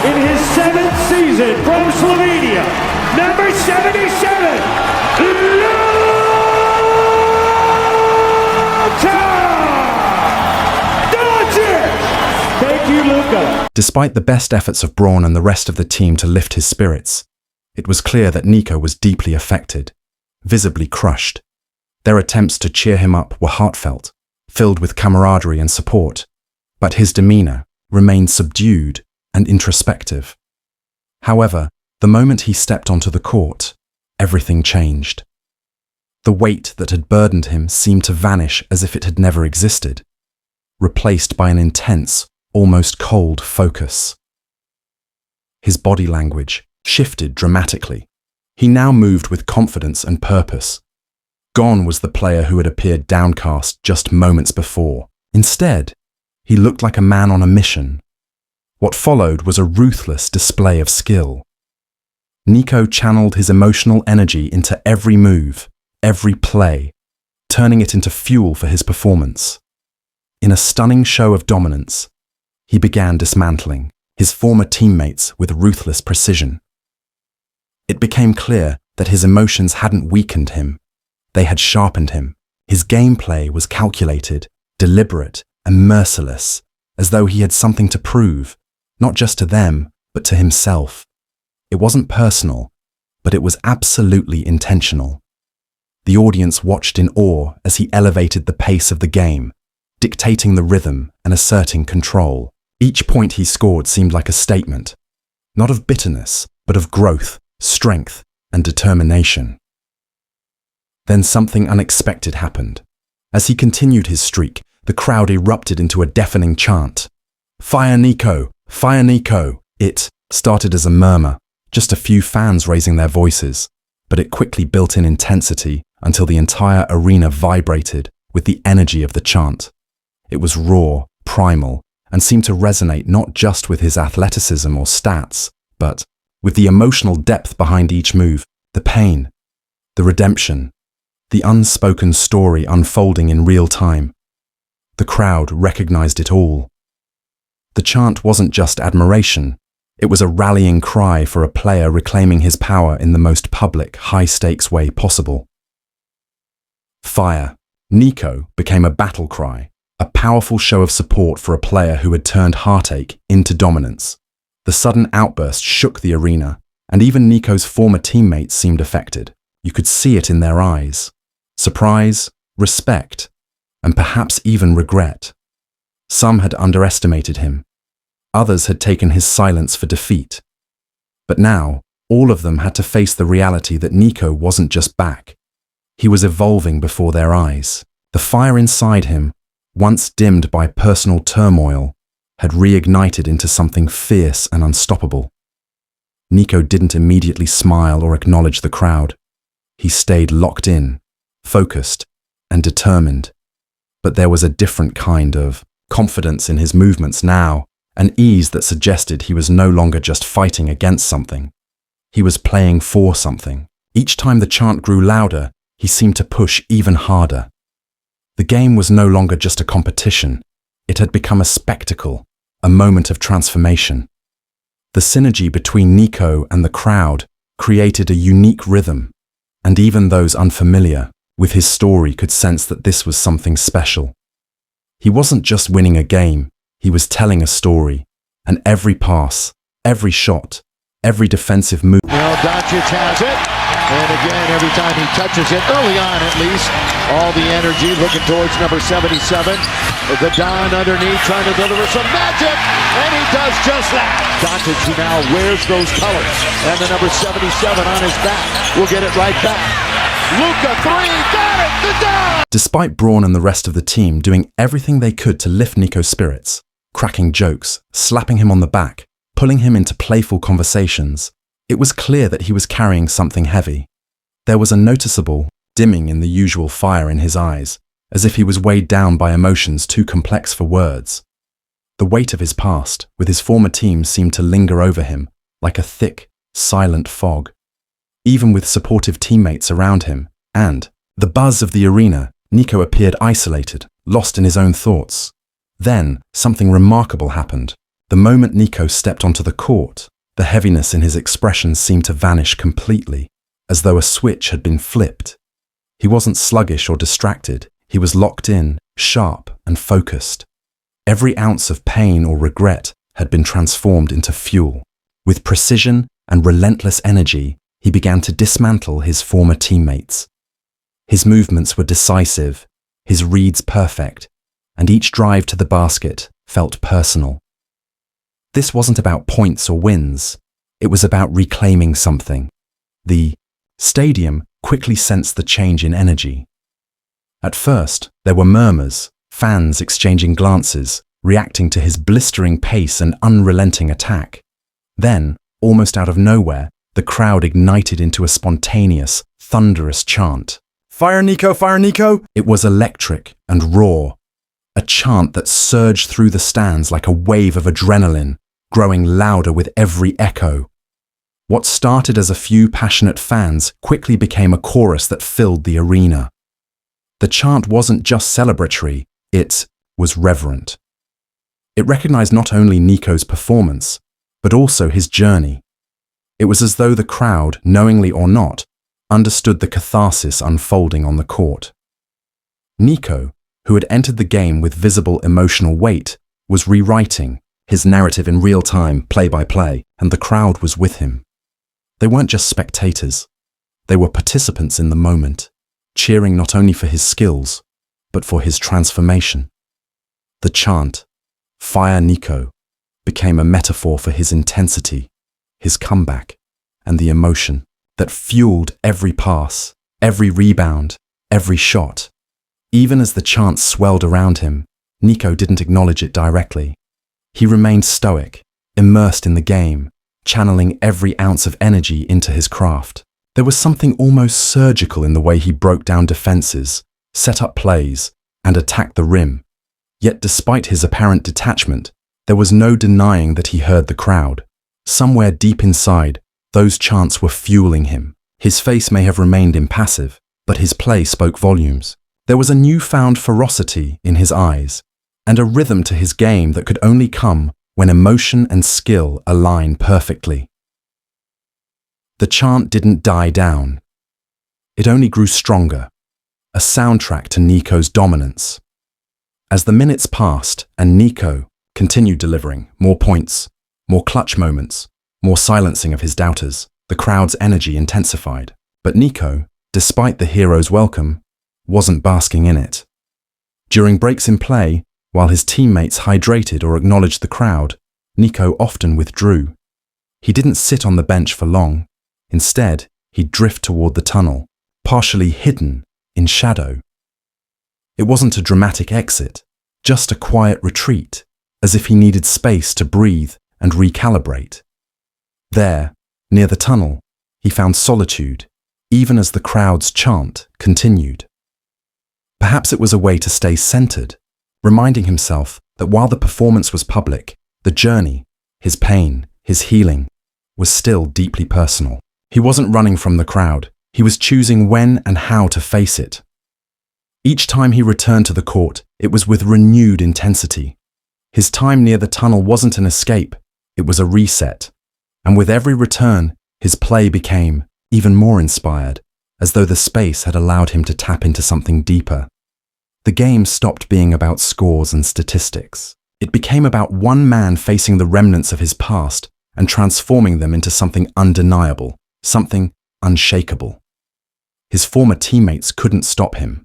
in his 7th season from Slovenia, number 77, Thank you, Luka. Despite the best efforts of Braun and the rest of the team to lift his spirits, it was clear that Niko was deeply affected, visibly crushed. Their attempts to cheer him up were heartfelt, filled with camaraderie and support, but his demeanor remained subdued and introspective. However, the moment he stepped onto the court, everything changed. The weight that had burdened him seemed to vanish as if it had never existed, replaced by an intense, almost cold focus. His body language shifted dramatically. He now moved with confidence and purpose. Gone was the player who had appeared downcast just moments before. Instead, he looked like a man on a mission. What followed was a ruthless display of skill. Niko channeled his emotional energy into every move, every play, turning it into fuel for his performance. In a stunning show of dominance, he began dismantling his former teammates with ruthless precision. It became clear that his emotions hadn't weakened him. They had sharpened him. His gameplay was calculated, deliberate, and merciless, as though he had something to prove, not just to them, but to himself. It wasn't personal, but it was absolutely intentional. The audience watched in awe as he elevated the pace of the game, dictating the rhythm and asserting control. Each point he scored seemed like a statement, not of bitterness, but of growth, strength, and determination. Then something unexpected happened. As he continued his streak, the crowd erupted into a deafening chant. "Fire Niko! Fire Niko!" It started as a murmur, just a few fans raising their voices, but it quickly built in intensity until the entire arena vibrated with the energy of the chant. It was raw, primal, and seemed to resonate not just with his athleticism or stats, but with the emotional depth behind each move, the pain, the redemption, the unspoken story unfolding in real time. The crowd recognized it all. The chant wasn't just admiration, it was a rallying cry for a player reclaiming his power in the most public, high-stakes way possible. Fire. Niko became a battle cry, a powerful show of support for a player who had turned heartache into dominance. The sudden outburst shook the arena, and even Niko's former teammates seemed affected. You could see it in their eyes. Surprise, respect, and perhaps even regret. Some had underestimated him. Others had taken his silence for defeat. But now, all of them had to face the reality that Niko wasn't just back. He was evolving before their eyes. The fire inside him, once dimmed by personal turmoil, had reignited into something fierce and unstoppable. Niko didn't immediately smile or acknowledge the crowd. He stayed locked in, focused, and determined. But there was a different kind of confidence in his movements now, an ease that suggested he was no longer just fighting against something. He was playing for something. Each time the chant grew louder, he seemed to push even harder. The game was no longer just a competition. It had become a spectacle, a moment of transformation. The synergy between Niko and the crowd created a unique rhythm, and even those unfamiliar with his story could sense that this was something special. He wasn't just winning a game, he was telling a story, and every pass, every shot, every defensive move. Jokić has it, and again, every time he touches it, early on at least, all the energy looking towards number 77. The Don underneath trying to deliver some magic, and he does just that. Jokić, who now wears those colors, and the number 77 on his back, will get it right back. Luka, 3, got it, the Don! Despite Braun and the rest of the team doing everything they could to lift Niko's spirits, cracking jokes, slapping him on the back, pulling him into playful conversations, it was clear that he was carrying something heavy. There was a noticeable dimming in the usual fire in his eyes, as if he was weighed down by emotions too complex for words. The weight of his past, with his former team, seemed to linger over him, like a thick, silent fog. Even with supportive teammates around him, and the buzz of the arena, Niko appeared isolated, lost in his own thoughts. Then, something remarkable happened. The moment Niko stepped onto the court, the heaviness in his expression seemed to vanish completely, as though a switch had been flipped. He wasn't sluggish or distracted. He was locked in, sharp and focused. Every ounce of pain or regret had been transformed into fuel. With precision and relentless energy, he began to dismantle his former teammates. His movements were decisive, his reads perfect, and each drive to the basket felt personal. This wasn't about points or wins. It was about reclaiming something. The stadium quickly sensed the change in energy. At first, there were murmurs, fans exchanging glances, reacting to his blistering pace and unrelenting attack. Then, almost out of nowhere, the crowd ignited into a spontaneous, thunderous chant. "Fire Niko, fire Niko!" It was electric and raw, a chant that surged through the stands like a wave of adrenaline, growing louder with every echo. What started as a few passionate fans quickly became a chorus that filled the arena. The chant wasn't just celebratory, it was reverent. It recognized not only Niko's performance, but also his journey. It was as though the crowd, knowingly or not, understood the catharsis unfolding on the court. Niko, who had entered the game with visible emotional weight, was rewriting his narrative in real time, play by play, and the crowd was with him. They weren't just spectators. They were participants in the moment, cheering not only for his skills, but for his transformation. The chant, "Fire Niko," became a metaphor for his intensity, his comeback, and the emotion that fueled every pass, every rebound, every shot. Even as the chant swelled around him, Niko didn't acknowledge it directly. He remained stoic, immersed in the game, channeling every ounce of energy into his craft. There was something almost surgical in the way he broke down defenses, set up plays, and attacked the rim. Yet despite his apparent detachment, there was no denying that he heard the crowd. Somewhere deep inside, those chants were fueling him. His face may have remained impassive, but his play spoke volumes. There was a newfound ferocity in his eyes, and a rhythm to his game that could only come when emotion and skill align perfectly. The chant didn't die down. It only grew stronger, a soundtrack to Niko's dominance. As the minutes passed and Niko continued delivering more points, more clutch moments, more silencing of his doubters, the crowd's energy intensified. But Niko, despite the hero's welcome, wasn't basking in it. During breaks in play, while his teammates hydrated or acknowledged the crowd, Niko often withdrew. He didn't sit on the bench for long. Instead, he'd drift toward the tunnel, partially hidden in shadow. It wasn't a dramatic exit, just a quiet retreat, as if he needed space to breathe and recalibrate. There, near the tunnel, he found solitude, even as the crowd's chant continued. Perhaps it was a way to stay centered, reminding himself that while the performance was public, the journey, his pain, his healing, was still deeply personal. He wasn't running from the crowd. He was choosing when and how to face it. Each time he returned to the court, it was with renewed intensity. His time near the tunnel wasn't an escape, it was a reset. And with every return, his play became even more inspired, as though the space had allowed him to tap into something deeper. The game stopped being about scores and statistics. It became about one man facing the remnants of his past and transforming them into something undeniable, something unshakable. His former teammates couldn't stop him,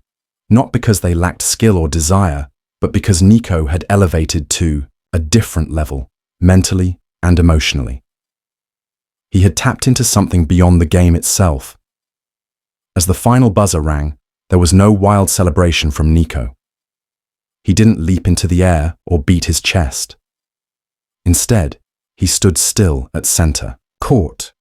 not because they lacked skill or desire, but because Niko had elevated to a different level, mentally and emotionally. He had tapped into something beyond the game itself. As the final buzzer rang, there was no wild celebration from Niko. He didn't leap into the air or beat his chest. Instead, he stood still at center court.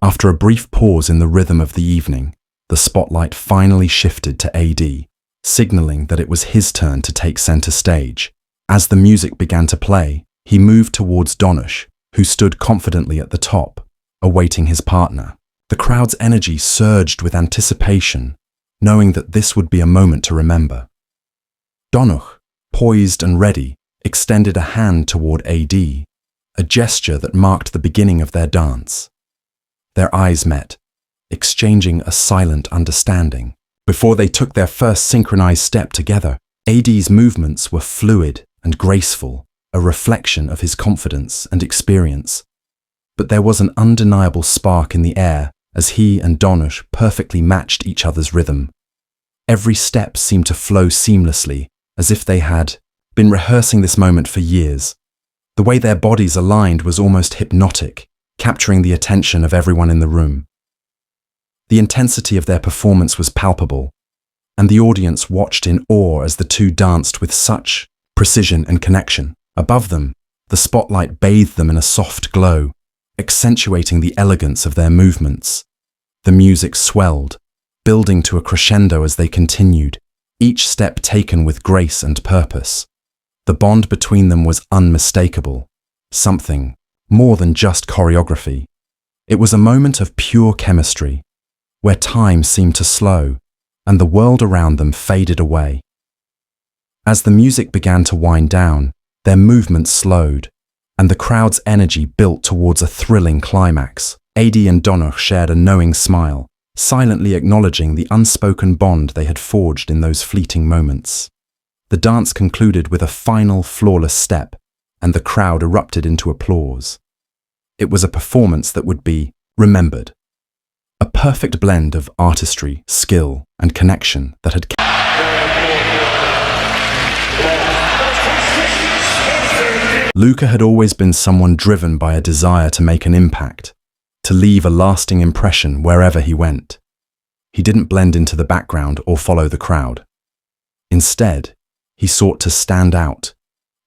After a brief pause in the rhythm of the evening, the spotlight finally shifted to AD, signaling that it was his turn to take center stage. As the music began to play, he moved towards Donush, who stood confidently at the top, awaiting his partner. The crowd's energy surged with anticipation, knowing that this would be a moment to remember. Donuch, poised and ready, extended a hand toward AD, a gesture that marked the beginning of their dance. Their eyes met, exchanging a silent understanding. Before they took their first synchronized step together, AD's movements were fluid and graceful, a reflection of his confidence and experience. But there was an undeniable spark in the air as he and Donuch perfectly matched each other's rhythm. Every step seemed to flow seamlessly, as if they had been rehearsing this moment for years. The way their bodies aligned was almost hypnotic, capturing the attention of everyone in the room. The intensity of their performance was palpable, and the audience watched in awe as the two danced with such precision and connection. Above them, the spotlight bathed them in a soft glow, accentuating the elegance of their movements. The music swelled, building to a crescendo as they continued, each step taken with grace and purpose. The bond between them was unmistakable, something more than just choreography. It was a moment of pure chemistry, where time seemed to slow and the world around them faded away. As the music began to wind down, their movements slowed, and the crowd's energy built towards a thrilling climax. AD and Donuch shared a knowing smile, silently acknowledging the unspoken bond they had forged in those fleeting moments. The dance concluded with a final flawless step, and the crowd erupted into applause. It was a performance that would be remembered. A perfect blend of artistry, skill, and connection that had Luka had always been someone driven by a desire to make an impact, to leave a lasting impression wherever he went. He didn't blend into the background or follow the crowd. Instead, he sought to stand out,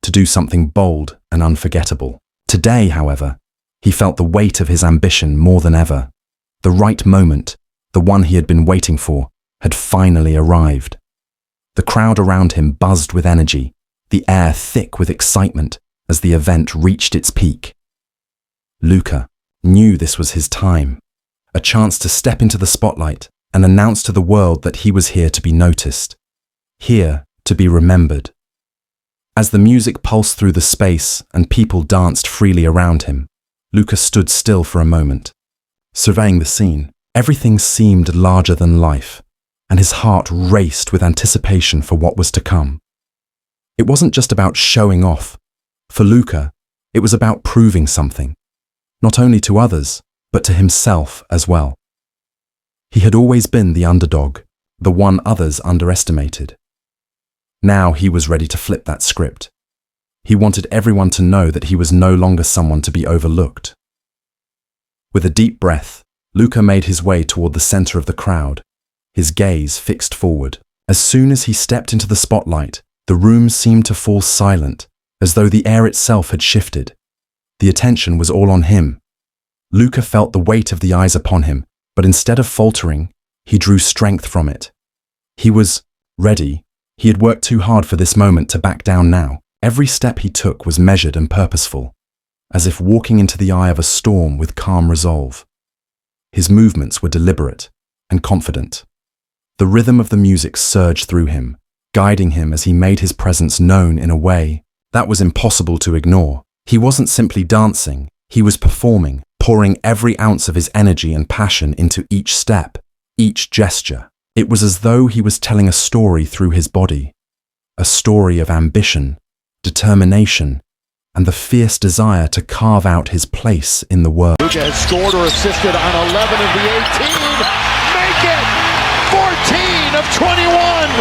to do something bold and unforgettable. Today, however, he felt the weight of his ambition more than ever. The right moment, the one he had been waiting for, had finally arrived. The crowd around him buzzed with energy, the air thick with excitement as the event reached its peak. Luka knew this was his time, a chance to step into the spotlight and announce to the world that he was here to be noticed, here to be remembered. As the music pulsed through the space and people danced freely around him, Luka stood still for a moment. Surveying the scene, everything seemed larger than life, and his heart raced with anticipation for what was to come. It wasn't just about showing off. For Luka, it was about proving something, not only to others, but to himself as well. He had always been the underdog, the one others underestimated. Now he was ready to flip that script. He wanted everyone to know that he was no longer someone to be overlooked. With a deep breath, Luka made his way toward the center of the crowd, his gaze fixed forward. As soon as he stepped into the spotlight, the room seemed to fall silent, as though the air itself had shifted. The attention was all on him. Luka felt the weight of the eyes upon him, but instead of faltering, he drew strength from it. He was ready. He had worked too hard for this moment to back down now. Every step he took was measured and purposeful, as if walking into the eye of a storm with calm resolve. His movements were deliberate and confident. The rhythm of the music surged through him, guiding him as he made his presence known in a way that was impossible to ignore. He wasn't simply dancing, he was performing, pouring every ounce of his energy and passion into each step, each gesture. It was as though he was telling a story through his body, a story of ambition, determination, and the fierce desire to carve out his place in the world. Luka has scored or assisted on 11 of the 18.